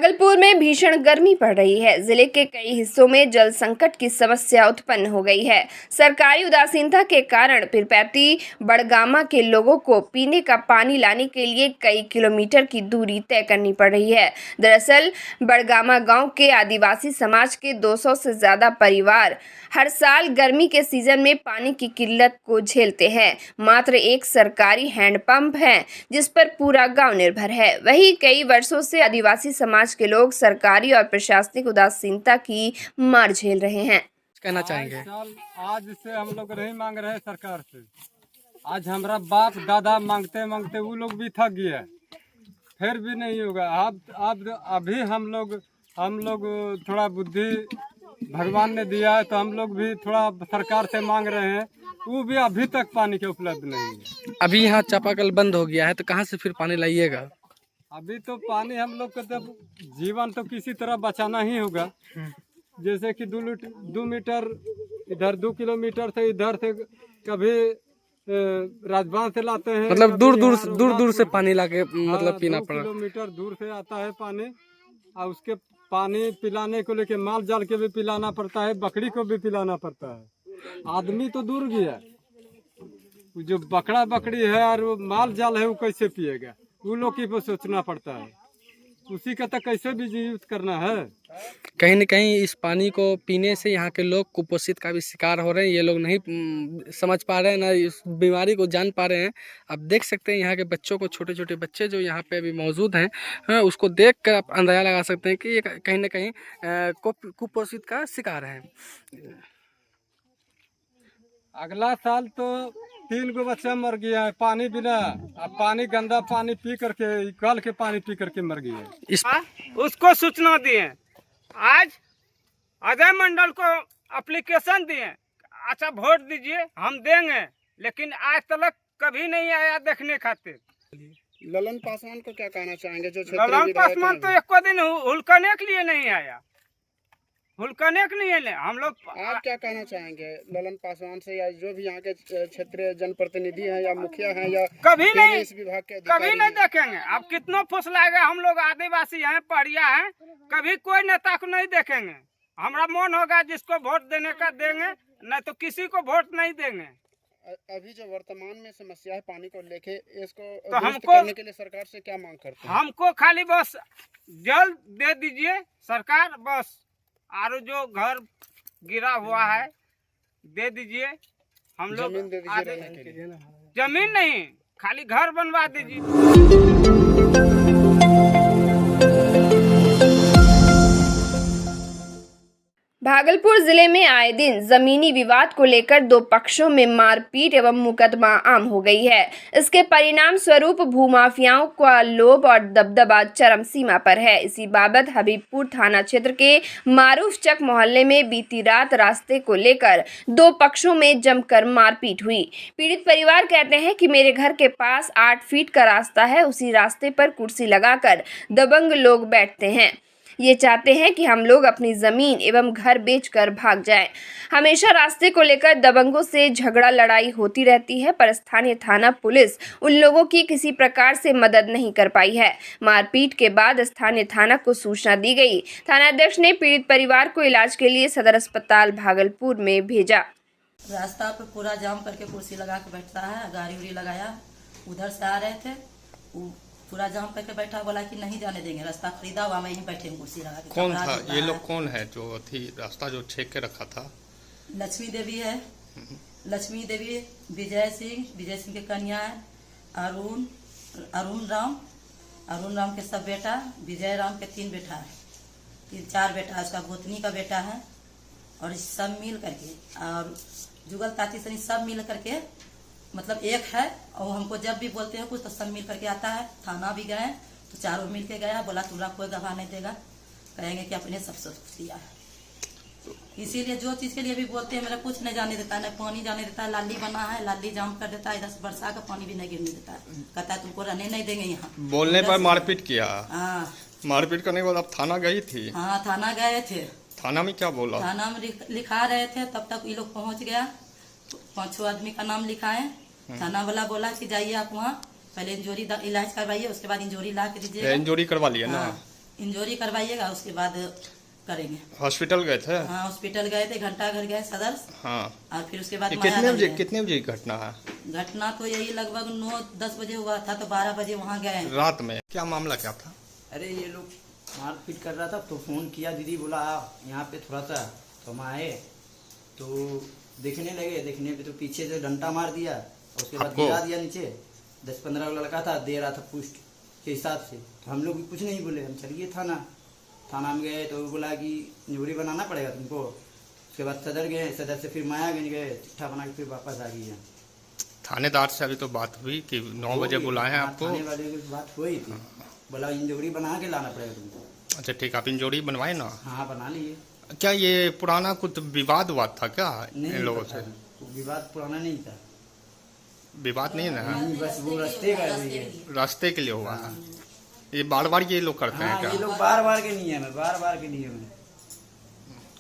भागलपुर में भीषण गर्मी पड़ रही है। जिले के कई हिस्सों में जल संकट की समस्या उत्पन्न हो गई है। सरकारी उदासीनता के कारण पीरपैंती बड़गामा के लोगों को पीने का पानी लाने के लिए कई किलोमीटर की दूरी तय करनी पड़ रही है। दरअसल बड़गामा गांव के आदिवासी समाज के 200 से ज्यादा परिवार हर साल गर्मी के सीजन में पानी की किल्लत को झेलते हैं। मात्र एक सरकारी हैंडपंप है जिस पर पूरा गांव निर्भर है। वहीं कई वर्षों से आदिवासी समाज के लोग सरकारी और प्रशासनिक उदासीनता की मार झेल रहे हैं। कहना चाहेंगे आज से हम लोग नहीं मांग रहे सरकार से। आज हमारा बाप दादा मांगते मांगते वो लोग भी थक गए, फिर भी नहीं होगा। अब अभी हम लोग थोड़ा बुद्धि भगवान ने दिया है तो हम लोग भी थोड़ा सरकार से मांग रहे हैं। वो भी अभी तक पानी के उपलब्ध नहीं है। अभी यहाँ चापाकल बंद हो गया है तो कहाँ से फिर पानी लाइएगा? अभी तो पानी हम लोग को तो जीवन तो किसी तरह बचाना ही होगा। जैसे कि 2 मीटर इधर 2 किलोमीटर से इधर से कभी राजबांध से लाते हैं, मतलब दूर से पानी लाके मतलब पीना पड़ा। 2 किलोमीटर दूर से आता है पानी और उसके पानी पिलाने को लेके माल जाल के भी पिलाना पड़ता है, बकरी को भी पिलाना पड़ता है। आदमी तो दूर गया, जो बकरा बकरी है और वो माल जाल है वो कैसे पिएगा? वो लोग की सोचना पड़ता है, उसी का तो कैसे भी यूज करना है। कहीं न कहीं इस पानी को पीने से यहाँ के लोग कुपोषित का भी शिकार हो रहे हैं। ये लोग नहीं समझ पा रहे हैं, ना इस बीमारी को जान पा रहे हैं। आप देख सकते हैं यहाँ के बच्चों को, छोटे छोटे बच्चे जो यहाँ पे अभी मौजूद हैं, उसको देख कर आप अंदाजा लगा सकते हैं कि ये कहीं न कहीं कुपोषित का शिकार है। अगला साल तो 3 गो बच्चा मर गया है पानी बिना। अब पानी गंदा पानी पी करके, कल के पानी पी करके मर गया। उसको सूचना दिए, आज अजय मंडल को एप्लीकेशन दिए, अच्छा वोट दीजिए हम देंगे, लेकिन आज तक कभी नहीं आया देखने खातिर। ललन पासवान को क्या कहना चाहेंगे? जो ललन पासवान तो एक दिन हुलकने के लिए नहीं आया, हुलकने के लिए हम लोग। आप क्या कहना चाहेंगे ललन पासवान से, या जो भी यहाँ के क्षेत्रीय जनप्रतिनिधि हैं या मुखिया हैं या कभी नहीं, इस विभाग के कभी नहीं देखेंगे। अब कितना फुसलाएगा, हम लोग आदिवासी हैं, पहाड़िया हैं, कभी कोई नेता को नहीं देखेंगे। हमारा मन होगा जिसको वोट देने का देंगे, नहीं तो किसी को वोट नहीं देंगे। अभी जो वर्तमान में समस्या है पानी को लेके, इसको तो दुरुस्त करने के लिए सरकार से क्या मांग करते हैं? हमको खाली बस जल्द दे दीजिए सरकार, बस। और जो घर गिरा हुआ है दे दीजिए। हम लोग जमीन दे दीजिए रहने के लिए। जमीन नहीं, खाली घर बनवा दीजिए। भागलपुर जिले में आए दिन जमीनी विवाद को लेकर 2 पक्षों में मारपीट एवं मुकदमा आम हो गई है। इसके परिणाम स्वरूप भूमाफियाओं का लोभ और दबदबा चरम सीमा पर है। इसी बाबत हबीबपुर थाना क्षेत्र के मारूफ चक मोहल्ले में बीती रात रास्ते को लेकर 2 पक्षों में जमकर मारपीट हुई। पीड़ित परिवार कहते हैं कि मेरे घर के पास 8 फीट का रास्ता है, उसी रास्ते पर कुर्सी लगाकर दबंग लोग बैठते हैं। ये चाहते हैं कि हम लोग अपनी जमीन एवं घर बेचकर भाग जाएं। हमेशा रास्ते को लेकर दबंगों से झगड़ा लड़ाई होती रहती है, पर स्थानीय थाना पुलिस उन लोगों की किसी प्रकार से मदद नहीं कर पाई है। मारपीट के बाद स्थानीय थाना को सूचना दी गई। थानाध्यक्ष ने पीड़ित परिवार को इलाज के लिए सदर अस्पताल भागलपुर में भेजा। रास्ता पे पूरा जाम करके कुर्सी लगा के बैठता है, गाड़ी उड़ी लगाया, उधर से आ रहे थे, पूरा जाम करके बैठा, बोला कि नहीं जाने देंगे, रास्ता खरीदा हुआ, मैं यहीं बैठे कुर्सी लगा के। कौन था ये लोग? कौन है जो अथी रास्ता जो छेक के रखा था? लक्ष्मी देवी है, लक्ष्मी देवी, विजय सिंह के कन्या है, अरुण राम के सब बेटा, विजय राम के 3 बेटा है, 4 बेटा है, उसका गोतनी का बेटा है, और सब मिल करके, और जुगल ताती सनी सब मिल करके, मतलब एक है। और हमको जब भी बोलते हैं कुछ तो सब मिल करके आता है। थाना भी गए तो चारों मिल के गया, बोला तुम्हारा कोई गवाह नहीं देगा, कहेंगे कि अपने सबसे दिया है। इसीलिए जो चीज के लिए भी बोलते हैं, मेरा कुछ नहीं जाने देता, नहीं पानी जाने देता, लाली बना है, लाली जाम कर देता है, इधर से बरसा का पानी भी नहीं गिरने देता है, कहता है तुमको रहने नहीं देंगे यहाँ। बोलने पर मारपीट किया? हाँ, मारपीट करने के बाद आप थाना गई थी? हाँ, थाना गए थे। थाना में क्या बोला? थाना में लिखा रहे थे, तब तक ये लोग पहुँच गया, 5-6 आदमी का नाम लिखाए। थाना वाला बोला कि जाइए आप वहाँ पहले इंजोरी इलाज करवाइए, उसके बाद इंजोरी ला के दीजिए। इंजोरी करवा लिया ना? इंजोरी करवाइएगा, उसके बाद करेंगे। हॉस्पिटल गए थे? हाँ, हॉस्पिटल गए थे, घंटा घर गए सदर। हाँ। और फिर उसके बाद ये मायागंज गए। कितने बजे की घटना है? घटना तो यही लगभग 9-10 बजे हुआ था, तो 12 बजे वहाँ गए। रात में क्या मामला क्या था? अरे ये लोग मारपीट कर रहा था, तो फ़ोन किया, दीदी बोला आप यहाँ पे थोड़ा सा, तो हम आए तो देखने लगे। देखने पे तो पीछे से डंडा मार दिया और उसके बाद आपको? गिरा दिया नीचे। 10-15 लड़का था, दे रहा था पुष्ट के हिसाब से। तो हम लोग भी कुछ नहीं बोले, हम चलिए थाना में गए तो बोला कि इंजोरी बनाना पड़ेगा तुमको। उसके बाद सदर गए, सदर से फिर मायागंज गए, चिट्ठा बना के फिर वापस आ गए। थानेदार से अभी तो बात हुई कि 9 बजे बुलाए हैं आपको? थाने वाले की बात हुई थी, बोला इंजोरी बना के लाना पड़ेगा तुमको। अच्छा ठीक, आप इंजोरी बनवाए ना? हाँ, बना लिए। क्या ये पुराना कुछ विवाद था क्या इन नहीं लोगों पता, से? विवाद पुराना नहीं था। विवाद नहीं है ना? नहीं, बस वो रास्ते का है ये। रास्ते के लिए हुआ है? ये बार बार ये लोग करते हैं हाँ, क्या? ये लोग बार के नियम है, बार के नियम है।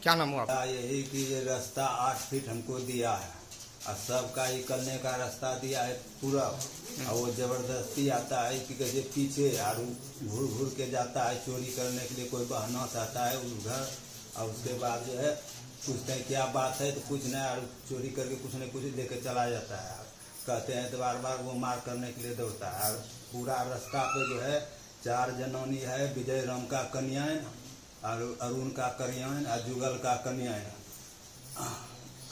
क्या नाम हुआ आपका? यही कि ये रास्ता 8 फीट हमको दिया है और सबका निकलने का रास्ता दिया है पूरा, और वो जबरदस्ती आता है कि कैसे पीछे और घूर के जाता है चोरी करने के लिए। कोई बहाना चाहता है उस घर, और उसके बाद जो है पूछते हैं क्या बात है, तो कुछ नहीं, और चोरी करके कुछ न कुछ लेके चला जाता है। कहते हैं तो बार वो मार करने के लिए दौड़ता है। और पूरा रास्ता पे जो है 4 जनौनी है, विजय राम का कन्यायन और अरुण का कन्यायन और जुगल का कन्यायन,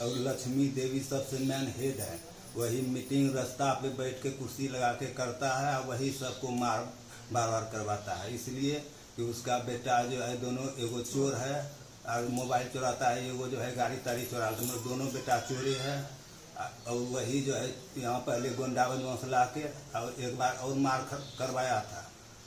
और लक्ष्मी देवी सबसे मेन हेड है। वही मीटिंग रास्ता पे बैठ के कुर्सी लगा के करता है और वही सबको बार करवाता है। इसलिए कि उसका बेटा जो है दोनों, एगो चोर है और मोबाइल चुराता है, एगो जो है गाड़ी ताड़ी चुराता है, दोनों बेटा चोरी है। और वही जो है यहाँ पहले गोंडा बदमाश ला के और एक बार और मार करवाया था।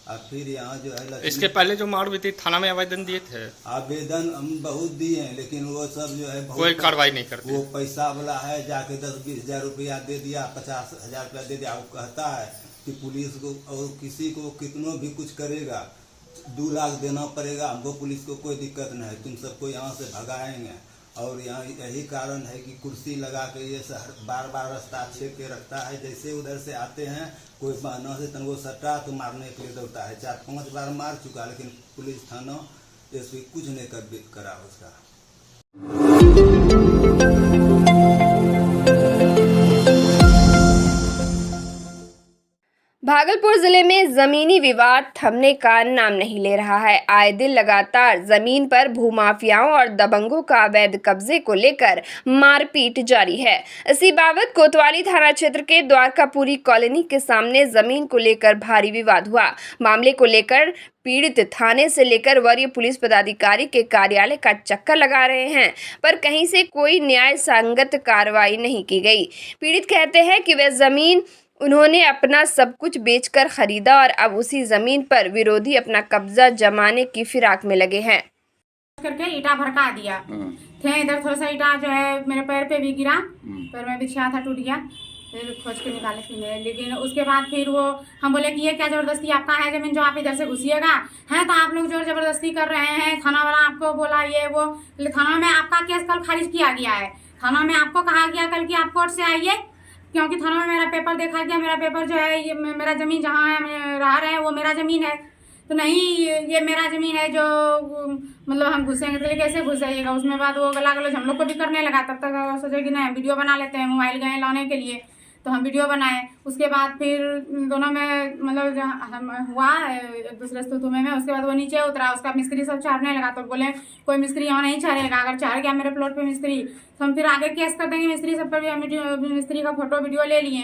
और फिर यहाँ जो है इसके पहले जो मार हुई थी थाना में आवेदन दिए थे? आवेदन हम बहुत दिए हैं, लेकिन वो सब जो है कोई कार्रवाई नहीं करते। वो पैसा वाला है, जाके 10-20 हजार रुपया दे दिया, 50 हजार रुपया दे दिया। वो कहता है कि पुलिस को और किसी को कितनों भी कुछ करेगा 2 लाख देना पड़ेगा, हमको पुलिस को कोई दिक्कत नहीं है, तुम सबको यहाँ से भगाएंगे। और यहाँ यही कारण है कि कुर्सी लगा के ये बार रास्ता छेद के रखता है। जैसे उधर से आते हैं कोई बहाना से तनको सट्टा तो मारने के लिए दौड़ता है। 4-5 बार मार चुका, लेकिन पुलिस थाना एसपी कुछ नहीं करा उसका। भागलपुर जिले में जमीनी विवाद थमने का नाम नहीं ले रहा है। आए दिन लगातार जमीन पर भूमाफियाओं और दबंगों का अवैध कब्जे को लेकर मारपीट जारी है। इसी बाबत कोतवाली थाना क्षेत्र के द्वारकापुरी कॉलोनी के सामने जमीन को लेकर भारी विवाद हुआ। मामले को लेकर पीड़ित थाने से लेकर वरीय पुलिस पदाधिकारी के कार्यालय का चक्कर लगा रहे हैं, पर कहीं से कोई न्याय संगत कार्रवाई नहीं की गई। पीड़ित कहते हैं कि वह जमीन उन्होंने अपना सब कुछ बेचकर खरीदा और अब उसी जमीन पर विरोधी अपना कब्जा जमाने की फिराक में लगे हैं। करके ईटा भड़का दिया थे, इधर थोड़ा सा ईटा जो है मेरे पैर पे भी गिरा, पैर में बिछा था, टूट गया, फिर खोज के निकाले थी मेरे। लेकिन उसके बाद फिर वो हम बोले कि ये क्या जबरदस्ती आपका है जमीन जो आप इधर से घुसिएगा है, तो आप लोग जोर जबरदस्ती कर रहे हैं। थाना वाला आपको बोला ये वो, थाना में आपका केस कल खारिज किया गया है। थाना में आपको कहा गया कल कि आप कोर्ट से आइए, क्योंकि थाना में मेरा पेपर देखा गया, मेरा पेपर जो है ये मेरा ज़मीन जहाँ है रह रहे हैं वो मेरा ज़मीन है, तो नहीं ये मेरा ज़मीन है जो मतलब हम घुसेंगे तो कैसे घुस जाइएगा। उसमें बाद वो गला गलोज हम लोग को भी करने लगा। तब तक सोचे कि नहीं वीडियो बना लेते हैं, मोबाइल गए लाने के लिए तो हम वीडियो बनाए। उसके बाद फिर दोनों में मतलब हम हुआ एक दूसरे से तुमे में। उसके बाद वो नीचे उतरा, उसका मिस्त्री सब चढ़ने लगा, तो बोले कोई मिस्त्री यहाँ नहीं चढ़ेगा, अगर चढ़ गया मेरे प्लॉट पे मिस्त्री तो हम फिर आगे केस कर देंगे मिस्त्री सब पर भी। हम मिस्त्री का फोटो वीडियो ले लिए,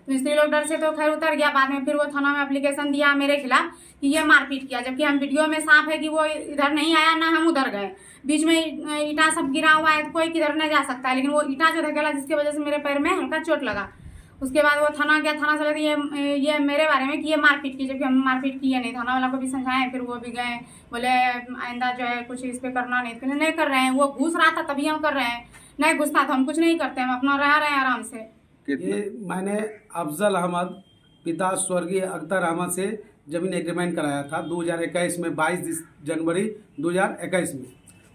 मिस्त्री लोग डर से तो खैर उतर गया। बाद में फिर वो थाना में एप्लीकेशन दिया मेरे खिलाफ कि ये मारपीट किया, जबकि हम वीडियो में साफ है कि वो इधर नहीं आया, ना हम उधर गए। बीच में ईटा सब गिरा हुआ है, कोई किधर नहीं जा सकता है, लेकिन वो ईटा जो धकेला जिसकी वजह से मेरे पैर में हल्का चोट लगा। उसके बाद वो थाना गया, थाना से लगे ये मेरे बारे में कि ये मारपीट की, जबकि हम मारपीट किए नहीं। थाना वाला को भी समझाएं, फिर वो भी गए, बोले आइंदा जो है कुछ इस पे करना नहीं, तो नहीं कर रहे हैं। वो घुस रहा था तभी हम कर रहे हैं, नहीं घुसता तो हम कुछ नहीं करते, हम अपना रह रहे हैं आराम से। ये मैंने अफजल अहमद पिता स्वर्गीय अख्तर अहमद से जमीन एग्रीमेंट कराया था 2021 में, 22 जनवरी 2021 में।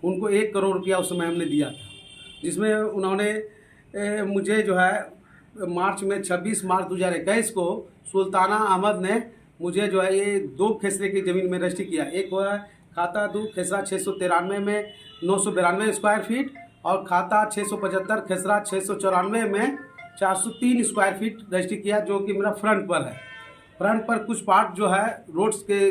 उनको 1 करोड़ रुपया उस समय हमने दिया था, जिसमें उन्होंने मुझे जो है मार्च में 26 मार्च 2021 को सुल्ताना अहमद ने मुझे जो है ये 2 खेसरे की ज़मीन में रजिस्ट्री किया। एक हुआ खाता 2 खेसरा 693 में 992 स्क्वायर फीट और खाता 675 खेसरा 694 में 403 स्क्वायर फीट रजिस्ट्री किया, जो कि मेरा फ्रंट पर है। फ्रंट पर कुछ पार्ट जो है रोड्स के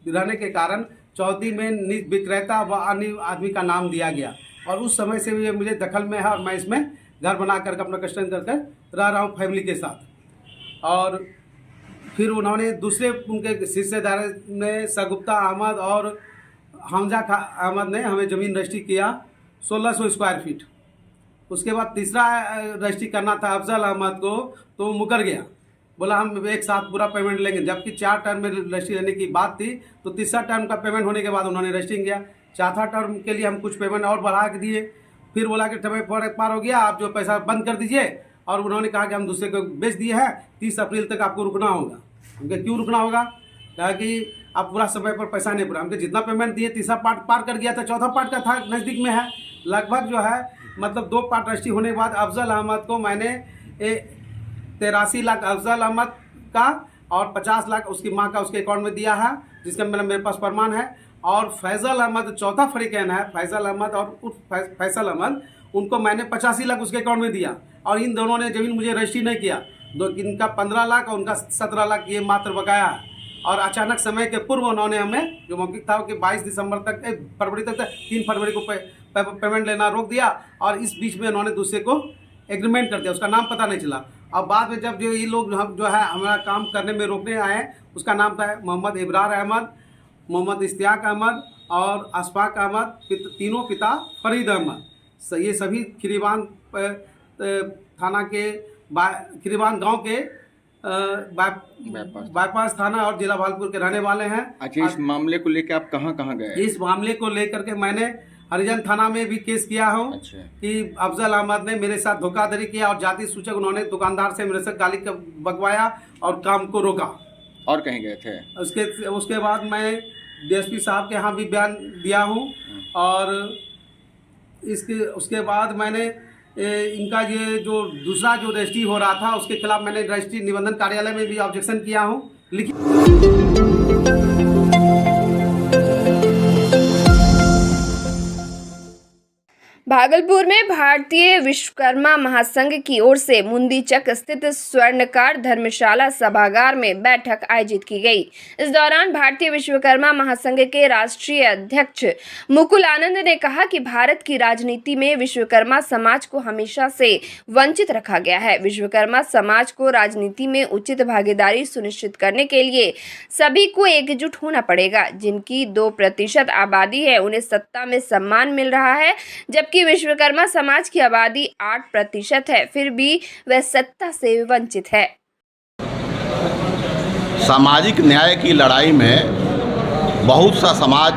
रहने के कारण चौथी में निज विक्रेता व अन्य आदमी का नाम दिया गया और उस समय से ये मुझे दखल में है और मैं इसमें घर बना कर अपना कस्टम करके रह रहा हूँ फैमिली के साथ। और फिर उन्होंने दूसरे उनके हिस्सेदार ने सगुप्ता अहमद और हमजा अहमद ने हमें ज़मीन रजिस्ट्री किया 1600 स्क्वायर फीट। उसके बाद तीसरा रजिस्ट्री करना था अफजल अहमद को, तो वो मुकर गया, बोला हम एक साथ पूरा पेमेंट लेंगे, जबकि 4 टर्म में रजिस्ट्री लेने की बात थी। तो तीसरा टर्म का पेमेंट होने के बाद उन्होंने रजिस्ट्री किया। चौथा टर्म के लिए हम कुछ पेमेंट और बढ़ा के दिए, फिर बोला कि समय पार हो गया, आप जो पैसा बंद कर दीजिए। और उन्होंने कहा कि हम दूसरे को बेच दिए हैं, 30 अप्रैल तक आपको रुकना होगा। हमके क्यों रुकना होगा, कहा कि आप पूरा समय पर पैसा नहीं पूरा। हमके जितना पेमेंट दिए तीसरा पार्ट पार कर गया था, चौथा पार्ट का था नज़दीक में है। लगभग जो है मतलब 2 पार्ट रजिस्ट्री होने के बाद अफजल अहमद को मैंने 83 लाख अफजल अहमद का और 50 लाख उसकी माँ का उसके अकाउंट में दिया है, जिसका मेरे पास प्रमाण है। और फैसल अहमद चौथा फरीकैन है, फैसल अहमद और फैसल अहमद, उनको मैंने 85 लाख उसके अकाउंट में दिया। और इन दोनों ने ज़मीन मुझे रजिस्ट्री नहीं किया, इनका 15 लाख और उनका 17 लाख ये मात्र बकाया है। और अचानक समय के पूर्व उन्होंने हमें जो मौखिक था कि 22 दिसंबर तक फरवरी तक 3 फरवरी को पेमेंट लेना रोक दिया और इस बीच में उन्होंने दूसरे को एग्रीमेंट कर दिया, उसका नाम पता नहीं चला। और बाद में जब जो ये लोग हम जो है हमारा काम करने में रोकने आए, उसका नाम था मोहम्मद इब्रार अहमद, मोहम्मद इश्तियाक अहमद और अशफाक अहमद, तीनों पिता फरीद अहमद। ये सभी खिरीवान थाना के खिरीवान गांव के बाईपास थाना और जिला भागलपुर के रहने वाले हैं। अच्छा, इस मामले को लेकर आप कहाँ कहाँ गए? इस मामले को लेकर के मैंने हरिजन थाना में भी केस किया हूँ। अच्छा। कि अफजल अहमद ने मेरे साथ धोखाधड़ी किया और जाति सूचक उन्होंने दुकानदार से मेरे से गाली बकवाया और काम को रोका। और कहीं गए थे? उसके बाद मैं डीएसपी साहब के यहाँ भी बयान दिया हूँ और उसके बाद मैंने इनका ये जो दूसरा जो रजिस्ट्री हो रहा था उसके खिलाफ मैंने रजिस्ट्री निबंधन कार्यालय में भी ऑब्जेक्शन किया हूँ। भागलपुर में भारतीय विश्वकर्मा महासंघ की ओर से मुंदीचक स्थित स्वर्णकार धर्मशाला सभागार में बैठक आयोजित की गई। इस दौरान भारतीय विश्वकर्मा महासंघ के राष्ट्रीय अध्यक्ष मुकुल आनंद ने कहा कि भारत की राजनीति में विश्वकर्मा समाज को हमेशा से वंचित रखा गया है। विश्वकर्मा समाज को राजनीति में उचित भागीदारी सुनिश्चित करने के लिए सभी को एकजुट होना पड़ेगा। जिनकी 2% आबादी है उन्हें सत्ता में सम्मान मिल रहा है, जबकि विश्वकर्मा समाज की आबादी 8% है, फिर भी वह सत्ता से वंचित है। सामाजिक न्याय की लड़ाई में बहुत सा समाज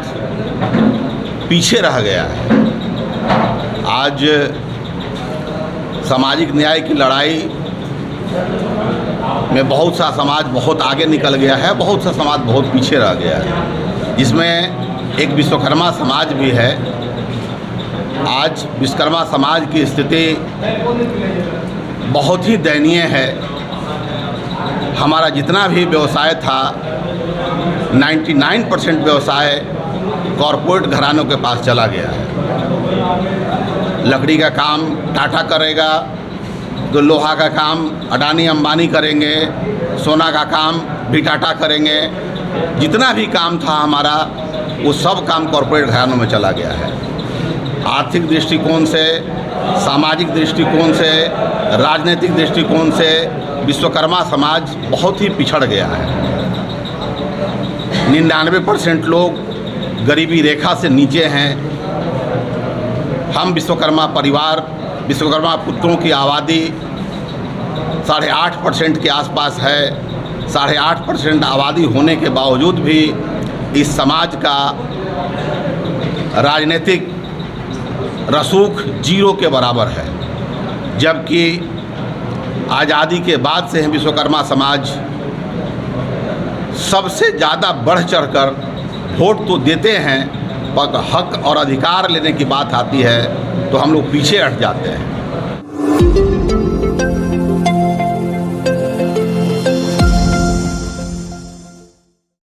पीछे रह गया है। आज सामाजिक न्याय की लड़ाई में बहुत सा समाज बहुत आगे निकल गया है, बहुत सा समाज बहुत पीछे रह गया है, जिसमें एक विश्वकर्मा समाज भी है। आज विश्वकर्मा समाज की स्थिति बहुत ही दयनीय है। हमारा जितना भी व्यवसाय था 99% व्यवसाय कॉरपोरेट घरानों के पास चला गया है। लकड़ी का काम टाटा करेगा, तो लोहा का काम अडानी अंबानी करेंगे, सोना का काम भी टाटा करेंगे। जितना भी काम था हमारा वो सब काम कॉरपोरेट घरानों में चला गया है। आर्थिक दृष्टिकोण से, सामाजिक दृष्टिकोण से, राजनीतिक दृष्टिकोण से विश्वकर्मा समाज बहुत ही पिछड़ गया है। 99% लोग गरीबी रेखा से नीचे हैं। हम विश्वकर्मा परिवार, विश्वकर्मा पुत्रों की आबादी 8.5% के आसपास है। 8.5% आबादी होने के बावजूद भी इस समाज का राजनीतिक रसूख 0 के बराबर है, जबकि आज़ादी के बाद से विश्वकर्मा समाज सबसे ज़्यादा बढ़ चढ़कर वोट तो देते हैं, पर हक और अधिकार लेने की बात आती है तो हम लोग पीछे हट जाते हैं।